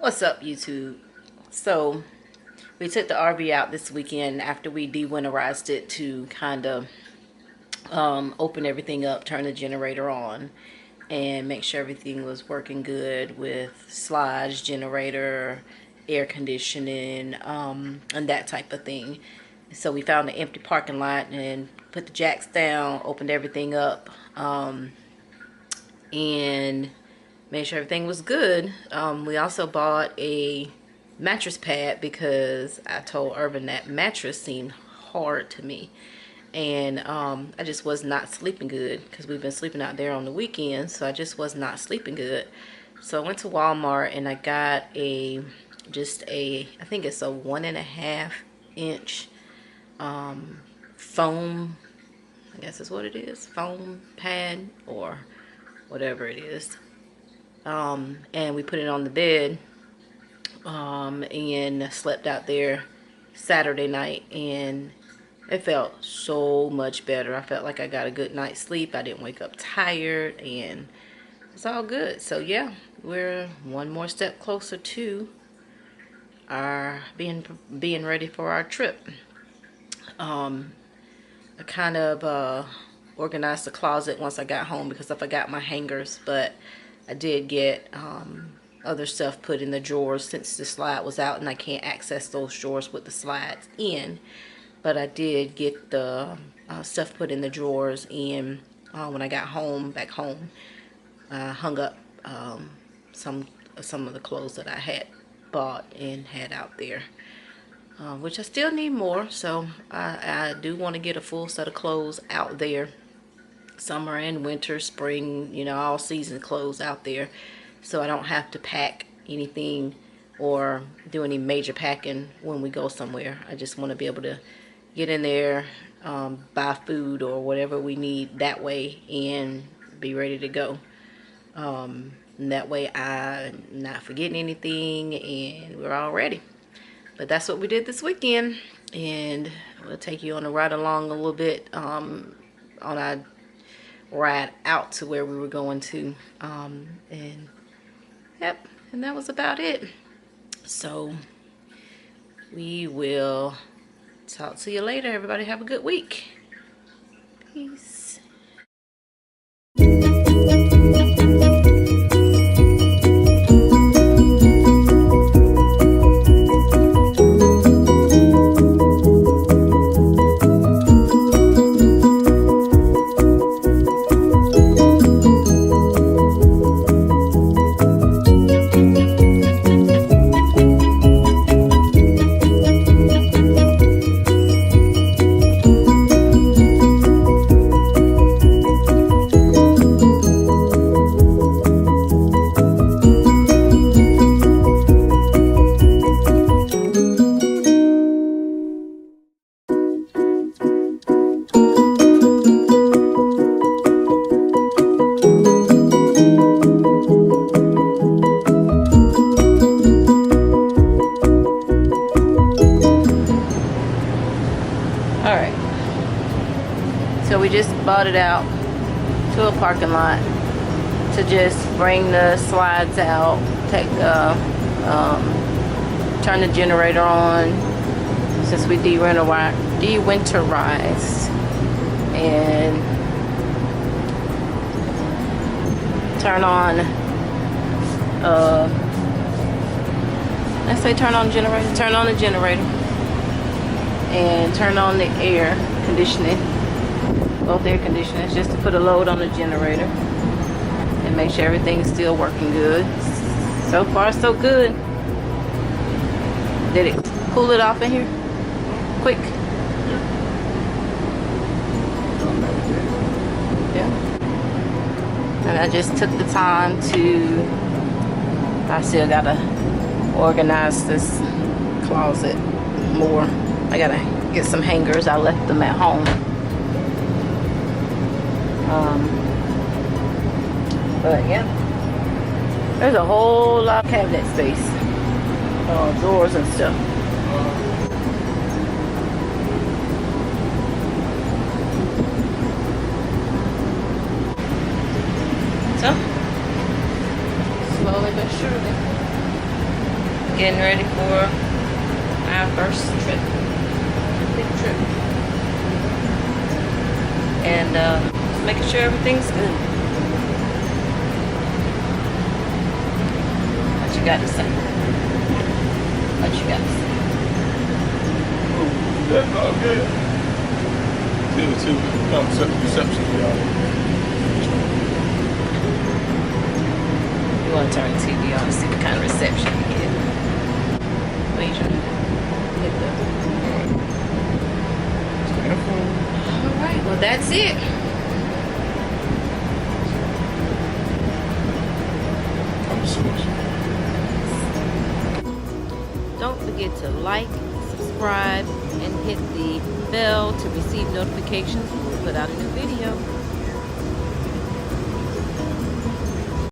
What's up, YouTube? So we took the RV out this weekend after we de-winterized it to kind of open everything up, turn the generator on, and make sure everything was working good with slides, generator, air conditioning, and that type of thing. So we found an empty parking lot and put the jacks down, opened everything up, and made sure everything was good. We also bought a mattress pad because I told Irvin that mattress seemed hard to me, and I just was not sleeping good because we've been sleeping out there on the weekends, so I just was not sleeping good. So I went to Walmart and I got I think it's a 1.5 inch foam, I guess is what it is, foam pad or whatever it is. And we put it on the bed and slept out there Saturday night, and it felt so much better. I felt like I got a good night's sleep. I didn't wake up tired, and it's all good. So yeah, we're one more step closer to our being ready for our trip. I kind of organized the closet once I got home because I forgot my hangers, but I did get other stuff put in the drawers since the slide was out and I can't access those drawers with the slides in. But I did get the stuff put in the drawers, and when I got back home, I hung up some of the clothes that I had bought and had out there, which I still need more. So I do want to get a full set of clothes out there. Summer and winter, spring, you know, all season clothes out there, so I don't have to pack anything or do any major packing when we go somewhere. I just want to be able to get in there, buy food or whatever we need that way, and be ready to go. And that way I'm not forgetting anything and we're all ready. But that's what we did this weekend, and we'll take you on a ride along a little bit on our ride out to where we were going to, and yep, and that was about it. So we will talk to you later. Everybody have a good week. Peace. So we just bought it out to a parking lot to just bring the slides out, take the turn the generator on since we de-winterized, and turn on let's say turn on the generator and turn on the air conditioning, both air conditioners, just to put a load on the generator and make sure everything's still working good. So far so good. Did it cool it off in here quick? Yeah. And I just took the time I still gotta organize this closet more. I gotta get some hangers. I left them at home. But yeah, there's a whole lot of cabinet space, drawers and stuff. So slowly but surely getting ready for our first trip. Big trip. And just making sure everything's good. What you got to say? What you got to say? That's all good. Two. Set the reception for y'all. You want to turn the TV on and see what kind of reception you get. What are you trying to do? Hit the... Alright, well that's it. Don't forget to like, subscribe, and hit the bell to receive notifications when we put out a new video.